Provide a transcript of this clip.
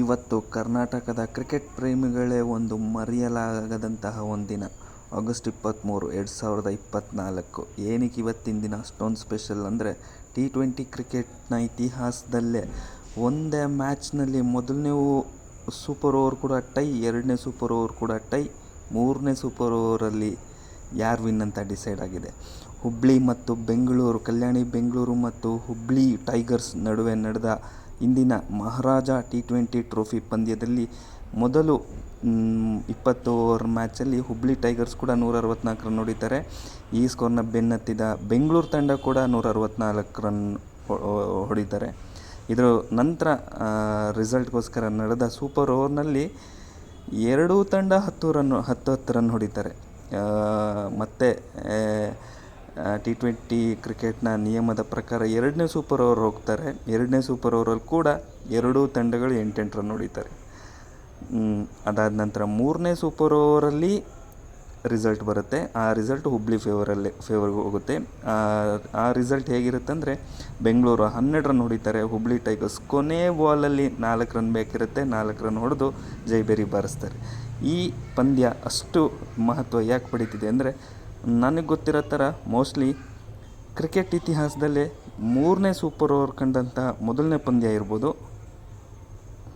ಇವತ್ತು ಕರ್ನಾಟಕದ ಕ್ರಿಕೆಟ್ ಪ್ರೇಮಿಗಳೇ ಒಂದು ಮರೆಯಲಾಗದಂತಹ ಒಂದಿನ. ಆಗಸ್ಟ್ 23, 2024. ಏನಕ್ಕೆ ಇವತ್ತಿನ ದಿನ ಅಷ್ಟೊಂದು ಸ್ಪೆಷಲ್ ಅಂದರೆ, T20 ಕ್ರಿಕೆಟ್ನ ಇತಿಹಾಸದಲ್ಲೇ ಒಂದೇ ಮ್ಯಾಚ್ನಲ್ಲಿ ಮೊದಲನೇ ಸೂಪರ್ ಓವರ್ ಕೂಡ ಟೈ, ಎರಡನೇ ಸೂಪರ್ ಓವರ್ ಕೂಡ ಟೈ, ಮೂರನೇ ಸೂಪರ್ ಓವರಲ್ಲಿ ಯಾರು ವಿನ್ ಅಂತ ಡಿಸೈಡ್ ಆಗಿದೆ. ಹುಬ್ಳಿ ಮತ್ತು ಬೆಂಗಳೂರು, ಕಲ್ಯಾಣಿ ಬೆಂಗಳೂರು ಮತ್ತು ಹುಬ್ಳಿ ಟೈಗರ್ಸ್ ನಡುವೆ ನಡೆದ ಇಂದಿನ ಮಹಾರಾಜ T20 ಟ್ರೋಫಿ ಪಂದ್ಯದಲ್ಲಿ ಮೊದಲು 20 ಓವರ್ ಮ್ಯಾಚಲ್ಲಿ ಹುಬ್ಳಿ ಟೈಗರ್ಸ್ ಕೂಡ 164 ರನ್ ಹೊಡಿತಾರೆ. ಈ ಸ್ಕೋರ್ನ ಬೆನ್ನತ್ತಿದ ಬೆಂಗಳೂರು ತಂಡ ಕೂಡ 164 ರನ್ ಹೊಡಿತಾರೆ. ಇದರ ನಂತರ ರಿಸಲ್ಟ್ಗೋಸ್ಕರ ನಡೆದ ಸೂಪರ್ ಓವರ್ನಲ್ಲಿ ಎರಡೂ ತಂಡ 10 ರನ್ ಹೊಡಿತಾರೆ. ಮತ್ತು T20 ಕ್ರಿಕೆಟ್ನ ನಿಯಮದ ಪ್ರಕಾರ ಎರಡನೇ ಸೂಪರ್ ಓವರ್ ಹೋಗ್ತಾರೆ. ಎರಡನೇ ಸೂಪರ್ ಓವರಲ್ಲಿ ಕೂಡ ಎರಡೂ ತಂಡಗಳು 8 ರನ್ ಹೊಡಿತಾರೆ. ಅದಾದ ನಂತರ ಮೂರನೇ ಸೂಪರ್ ಓವರಲ್ಲಿ ರಿಸಲ್ಟ್ ಬರುತ್ತೆ. ಆ ರಿಸಲ್ಟ್ ಹುಬ್ಳಿ ಫೇವರ್ಗೆ ಹೋಗುತ್ತೆ. ಆ ರಿಸಲ್ಟ್ ಹೇಗಿರುತ್ತೆ ಅಂದರೆ, ಬೆಂಗಳೂರು 12 ರನ್ ಹೊಡಿತಾರೆ, ಹುಬ್ಳಿ ಟೈಗರ್ಸ್ ಕೊನೆ ಬಾಲಲ್ಲಿ 4 ರನ್ ಬೇಕಿರುತ್ತೆ, 4 ರನ್ ಹೊಡೆದು ಜೈಬೇರಿ ಬಾರಿಸ್ತಾರೆ. ಈ ಪಂದ್ಯ ಅಷ್ಟು ಮಹತ್ವ ಯಾಕೆ ಪಡೀತಿದೆ ಅಂದರೆ, ನನಗೆ ಗೊತ್ತಿರೋ ಥರ ಮೋಸ್ಟ್ಲಿ ಕ್ರಿಕೆಟ್ ಇತಿಹಾಸದಲ್ಲೇ ಮೂರನೇ ಸೂಪರ್ ಓವರ್ ಕಂಡಂಥ ಮೊದಲನೇ ಪಂದ್ಯ ಇರ್ಬೋದು.